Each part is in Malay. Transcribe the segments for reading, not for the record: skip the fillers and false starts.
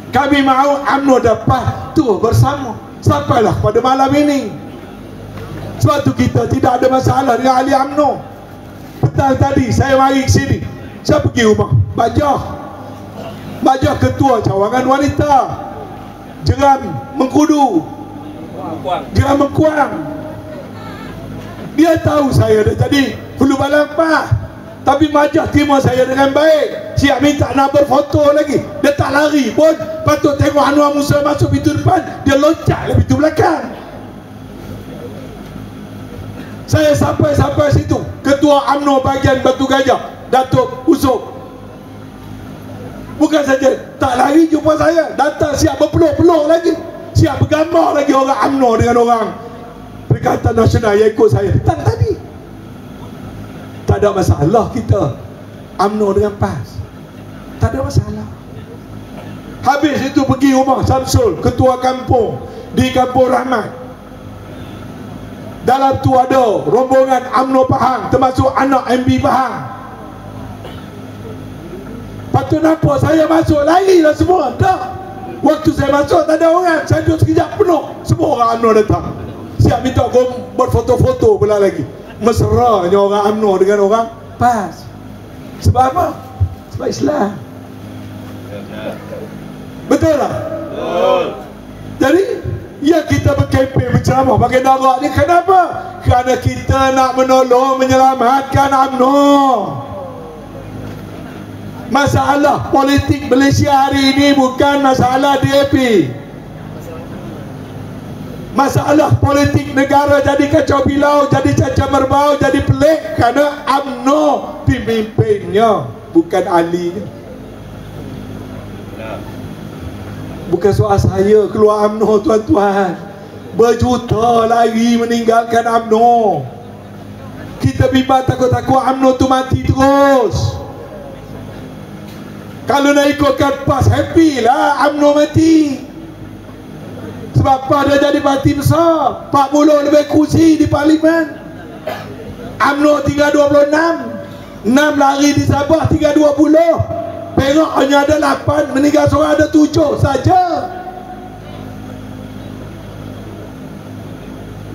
Kami mahu UMNO dapat tu bersama sampailah pada malam ini. Sebab tu kita tidak ada masalah dengan ahli UMNO. Petang tadi saya mari ke sini, saya pergi rumah Bajah ketua cawangan wanita Jeram Mengkudu, Jeram Mengkuang. Dia tahu saya dah jadi Hulu Balampah, tapi Bajah terima saya dengan baik. Siap minta nak berfoto lagi, dia tak lari pun. Patut tengok Anwar Musa masuk pintu depan, dia loncat ke pintu belakang. Saya sampai situ, ketua UMNO bahagian Batu Gajah, Datuk Usop, bukan saja tak lari jumpa saya, datang siap berpeluh-peluh lagi, siap bergambar lagi orang UMNO dengan orang Perikatan Nasional yang ikut saya petang tadi. Tak ada masalah kita UMNO dengan PAS, tak ada masalah. Habis itu pergi rumah Samsul, ketua kampung di Kampung Rahmat. Dalam tu ada rombongan UMNO Pahang, termasuk anak MB Pahang. Patut nampak saya masuk, larilah semua. Tak, waktu saya masuk tak ada orang, saya duduk sekejap penuh, semua orang UMNO datang. Siap minta buat foto-foto pula lagi. Mesranya orang UMNO dengan orang PAS. Sebab apa? Sebab Islam. Betul tak? Betul. Jadi ya, kita berkempen berceramah pakai darah ni kenapa? Kerana kita nak menolong menyelamatkan UMNO. Masalah politik Malaysia hari ini bukan masalah DAP. Masalah politik negara jadi kacau bilau, jadi cacah merbau, jadi pelik kerana UMNO pemimpinnya, bukan ahlinya. Bukan soal saya keluar UMNO, tuan-tuan. Berjuta lagi meninggalkan UMNO. Kita bimbang takut-takut UMNO tu mati terus. Kalau nak ikutkan PAS, happy lah UMNO mati. Sebab PAS dah jadi parti besar, 40 lebih kursi di parlimen. UMNO tinggal 26, 6 lari di Sabah, tinggal 20. Perak hanya ada 8, meninggal seorang ada 7 saja.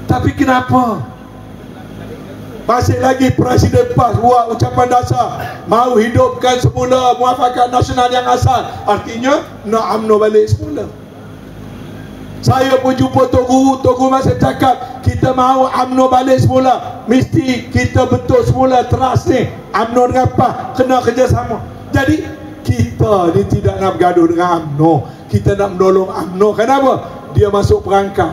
Tapi kenapa masih lagi Presiden PAS buat ucapan dasar mahu hidupkan semula Muafakat Nasional yang asal? Artinya nak UMNO balik semula. Saya pun jumpa Tok Guru masih cakap kita mahu UMNO balik semula, mesti kita betul semula trust ni UMNO dengan PAS kena kerjasama. Jadi kita ni tidak nak bergaduh dengan UMNO, kita nak menolong UMNO. Kenapa? Dia masuk perangkap.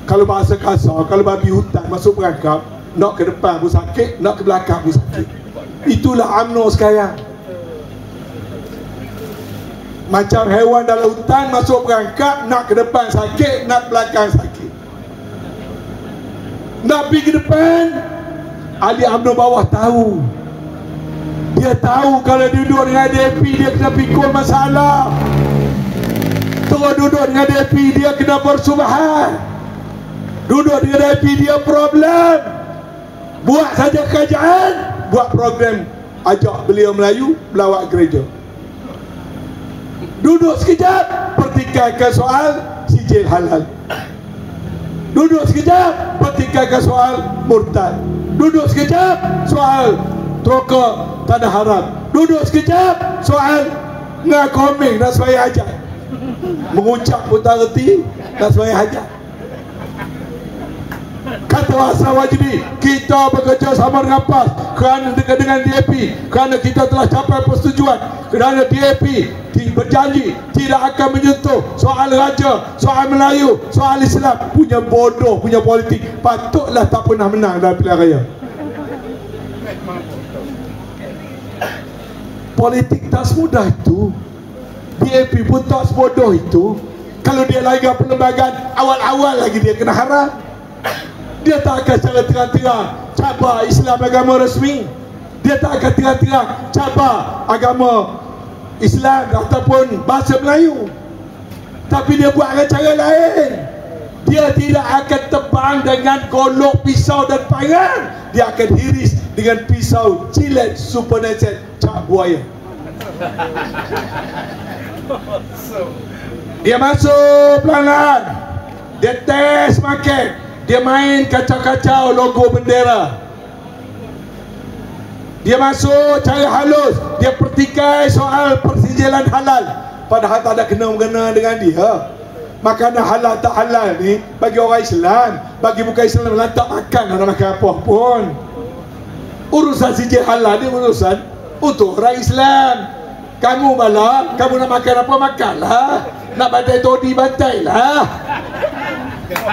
Kalau bahasa kasar, kalau babi hutan masuk perangkap, nak ke depan pun sakit, nak ke belakang pun sakit. Itulah UMNO sekarang. Macam haiwan dalam hutan masuk perangkap, nak ke depan sakit, nak ke belakang sakit. Nak pergi ke depan, ahli UMNO bawah tahu. Dia tahu kalau duduk dengan DAP dia kena pikul masalah. Terus duduk dengan DAP dia kena bersubahan. Duduk dengan DAP dia problem. Buat saja kerajaan, buat program ajak beliau Melayu belawak gereja. Duduk sekejap pertikaikan soal sijil halal. Duduk sekejap pertikaikan soal murtad. Duduk sekejap soal troka tanah haram. Duduk sekejap soal nak komeng nak sembahyang hajat. Mengucap pun tak reti nak sembahyang hajat. Kata Hassan Wajdi, kita bekerja sama dengan PAS kerana dengan DAP, kerana kita telah capai persetujuan, kerana DAP berjanji tidak akan menyentuh soal raja, soal Melayu, soal Islam. Punya bodoh, punya politik. Patutlah tak pernah menang dalam pilihan raya. Politik tak semudah itu. DAP pun tak sebodoh itu. Kalau dia lagi perlembagaan, awal-awal lagi dia kena haram. Dia tak akan secara terang-terang cabar Islam agama rasmi. Dia tak akan terang-terang cabar agama Islam ataupun bahasa Melayu. Tapi dia buat dengan cara lain. Dia tidak akan tebang dengan golok pisau dan pangan. Dia akan hiris dengan pisau cilet super neset cap buaya. Dia masuk pelan-pelan, dia test market, dia main kacau-kacau logo bendera. Dia masuk cara halus, dia pertikai soal persijilan halal, padahal tak ada kena-mengena dengan dia. Makanan halal tak halal ni bagi orang Islam, bagi bukan Islam tak makan, nak makan apa pun. Urusan sijil halal ni urusan untuk orang Islam. Kamu malah, kamu nak makan apa, makanlah. Nak bantai todi, bantailah.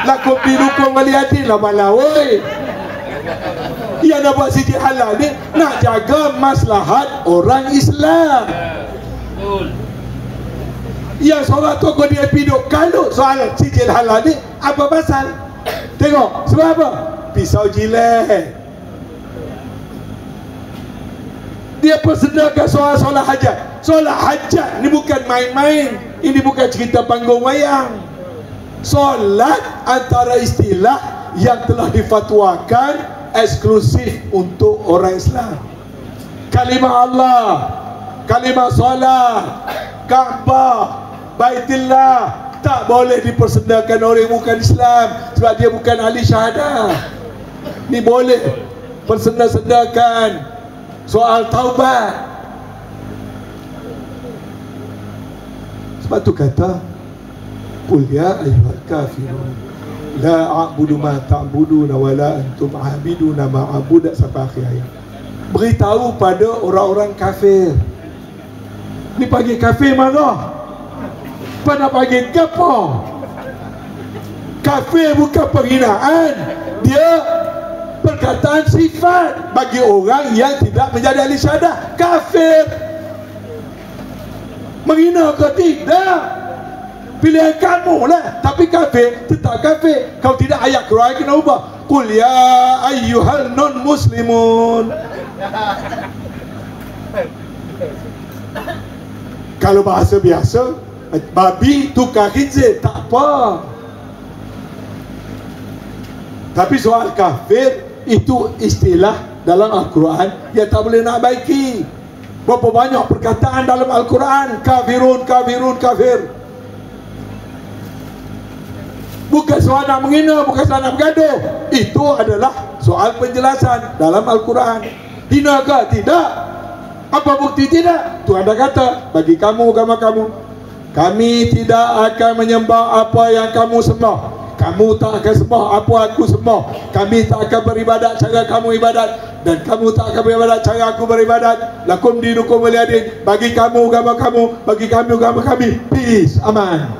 Lakum dinukum waliyadin lah malah, woi. Dia nak buat sijil halal ni nak jaga maslahat orang Islam. Ya, seorang tokoh dia piduk kalau soal sijil halal ni apa pasal? Tengok, sebab apa? Pisau jilet. Dia persedakan soal solat hajat. Solat hajat ni bukan main-main. Ini bukan cerita panggung wayang. Solat antara istilah yang telah difatwakan eksklusif untuk orang Islam. Kalimah Allah, kalimah solat, Kaabah, Baitullah tak boleh dipersedakan orang yang bukan Islam, sebab dia bukan ahli syahadah. Ni boleh perseda-sedakan soal taubat. Sebab tu kata, qul ya ayyuhal kafirun la a'budu ma ta'buduna wa la antum 'abiduna ma a'budu, sampai akhir ayat. Beritahu pada orang-orang kafir. Ni panggil kafir marah. Apa nak panggil kafir? Kafir bukan penghinaan, dia perkataan sifat bagi orang yang tidak menjadi ahli syahadah. Kafir. Menghina ke tidak? Pilihan kamu lah. Tapi kafir tetap kafir. Kalau tidak, ayat Quran kena ubah. Qul ya ayyuhal non muslimun. Kalau bahasa biasa, babi tukar khinzir, tak apa. Tapi soal kafir itu istilah dalam Al-Quran yang tak boleh nak baiki. Berapa banyak perkataan dalam Al-Quran kafirun, kafirun, kafir. Bukan soal nak menghina, bukan soal nak bergaduh. Itu adalah soal penjelasan dalam Al-Quran. Hina ke? Tidak. Apa bukti tidak? Tuhan dah kata, bagi kamu, agama kamu, kami tidak akan menyembah apa yang kamu sembah. Kamu tak akan sembah apa aku sembah. Kami tak akan beribadat cara kamu ibadat, dan kamu tak akan beribadat cara aku beribadat. Lakum dinukum waliyadin. Bagi kamu agama kamu, bagi kami agama kami. Peace, aman.